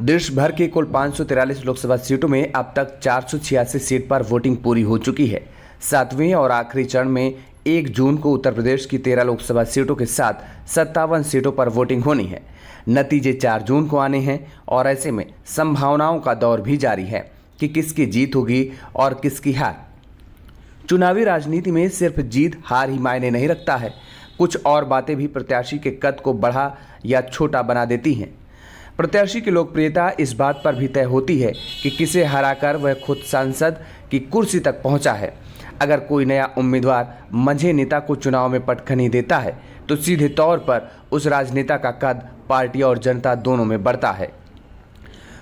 देश भर के कुल 543 लोकसभा सीटों में अब तक 486 सीट पर वोटिंग पूरी हो चुकी है। सातवें और आखिरी चरण में 1 जून को उत्तर प्रदेश की 13 लोकसभा सीटों के साथ 57 सीटों पर वोटिंग होनी है। नतीजे 4 जून को आने हैं और ऐसे में संभावनाओं का दौर भी जारी है कि किसकी जीत होगी और किसकी हार। चुनावी राजनीति में सिर्फ जीत हार ही मायने नहीं रखता है, कुछ और बातें भी प्रत्याशी के कद को बढ़ा या छोटा बना देती हैं। प्रत्याशी की लोकप्रियता इस बात पर भी तय होती है कि किसे हराकर वह खुद सांसद की कुर्सी तक पहुंचा है। अगर कोई नया उम्मीदवार मंझे नेता को चुनाव में पटखनी देता है तो सीधे तौर पर उस राजनेता का कद पार्टी और जनता दोनों में बढ़ता है।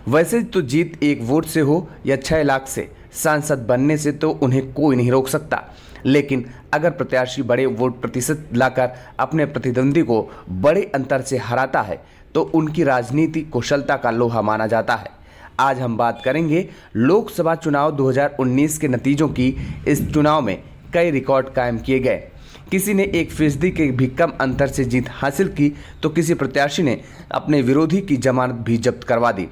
वैसे तो जीत 1 वोट से हो या 6 लाख से, सांसद बनने से तो उन्हें कोई नहीं रोक सकता। लेकिन अगर प्रत्याशी बड़े वोट प्रतिशत लाकर अपने प्रतिद्वंदी को बड़े अंतर से हराता है तो उनकी राजनीति कुशलता का लोहा माना जाता है। आज हम बात करेंगे लोकसभा चुनाव 2019 के नतीजों की। इस चुनाव में कई रिकॉर्ड कायम किए गए। किसी ने 1% के भी कम अंतर से जीत हासिल की तो किसी प्रत्याशी ने अपने विरोधी की जमानत भी जब्त करवा दी।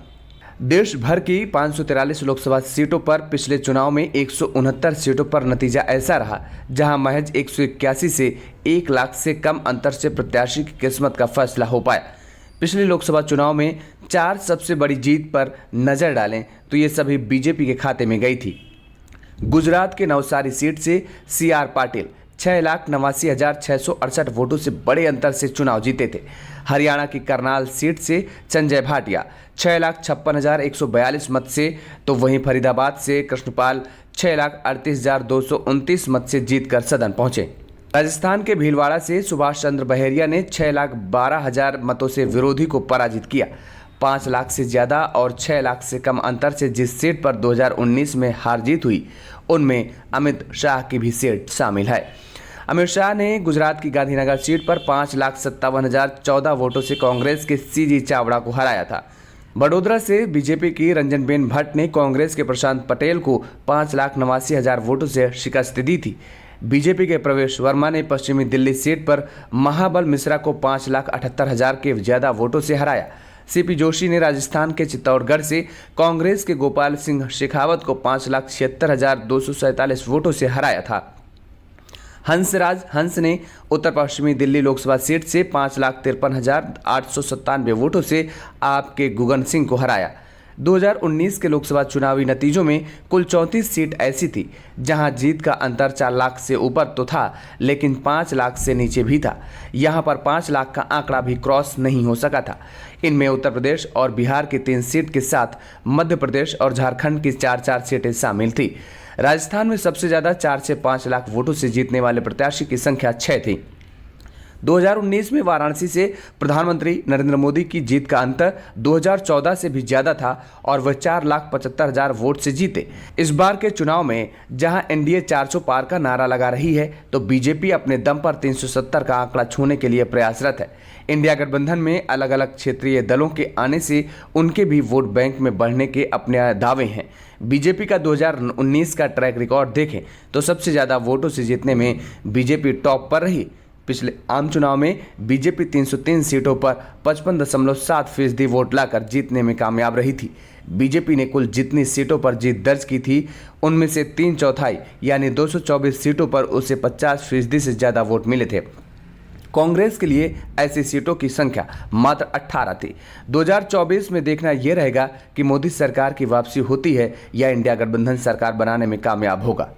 देश भर की 543 लोकसभा सीटों पर पिछले चुनाव में 169 सीटों पर नतीजा ऐसा रहा जहां महज 181 से 1 लाख से कम अंतर से प्रत्याशी की किस्मत का फैसला हो पाया। पिछले लोकसभा चुनाव में 4 सबसे बड़ी जीत पर नजर डालें तो ये सभी बीजेपी के खाते में गई थी। गुजरात के नवसारी सीट से CR पाटिल 6,89,668 वोटों से बड़े अंतर से चुनाव जीते थे। हरियाणा की करनाल सीट से संजय भाटिया 6,56,142 मत से, तो वहीं फरीदाबाद से कृष्णपाल 6,38,229 मत से जीतकर सदन पहुंचे। राजस्थान के भीलवाड़ा से सुभाष चंद्र बहेरिया ने 6,12,000 मतों से विरोधी को पराजित किया। 5 लाख से ज्यादा और 6 लाख से कम अंतर से जिस सीट पर 2019 में हार जीत हुई उनमें अमित शाह की भी सीट शामिल है। अमित शाह ने गुजरात की गांधीनगर सीट पर 5,57,014 वोटों से कांग्रेस के CG चावड़ा को हराया था। बड़ोदरा से बीजेपी की रंजनबेन भट्ट ने कांग्रेस के प्रशांत पटेल को 5,89,000 वोटों से शिकस्त दी थी। बीजेपी के प्रवेश वर्मा ने पश्चिमी दिल्ली सीट पर महाबल मिश्रा को 5,78,000 के ज्यादा वोटों से हराया। CP जोशी ने राजस्थान के चित्तौड़गढ़ से कांग्रेस के गोपाल सिंह शेखावत को 5,76,247 वोटों से हराया था। हंसराज हंस ने उत्तर पश्चिमी दिल्ली लोकसभा सीट से 5,53,897 वोटों से आपके गुगन सिंह को हराया। 2019 के लोकसभा चुनावी नतीजों में कुल 34 सीट ऐसी थी जहां जीत का अंतर 4 लाख से ऊपर तो था, लेकिन 5 लाख से नीचे भी था। यहां पर 5 लाख का आंकड़ा भी क्रॉस नहीं हो सका था। इनमें उत्तर प्रदेश और बिहार की 3 सीट के साथ मध्य प्रदेश और झारखंड की 4-4 सीटें शामिल थी। राजस्थान में सबसे ज्यादा 4 से 5 लाख वोटों से जीतने वाले प्रत्याशी की संख्या 6 थी। 2019 में वाराणसी से प्रधानमंत्री नरेंद्र मोदी की जीत का अंतर 2014 से भी ज्यादा था और वह 4,75,000 वोट से जीते। इस बार के चुनाव में जहां NDA 400 पार का नारा लगा रही है तो बीजेपी अपने दम पर 370 का आंकड़ा छूने के लिए प्रयासरत है। इंडिया गठबंधन में अलग अलग क्षेत्रीय दलों के आने से उनके भी वोट बैंक में बढ़ने के अपने दावे हैं। बीजेपी का 2019 का ट्रैक रिकॉर्ड देखें तो सबसे ज्यादा वोटों से जीतने में बीजेपी टॉप पर रही। पिछले आम चुनाव में बीजेपी 303 सीटों पर 55.7% वोट लाकर जीतने में कामयाब रही थी। बीजेपी ने कुल जितनी सीटों पर जीत दर्ज की थी उनमें से 3/4 यानी 224 सीटों पर उसे 50% से ज्यादा वोट मिले थे। कांग्रेस के लिए ऐसी सीटों की संख्या मात्र 18 थी। 2024 में देखना यह रहेगा कि मोदी सरकार की वापसी होती है या इंडिया गठबंधन सरकार बनाने में कामयाब होगा।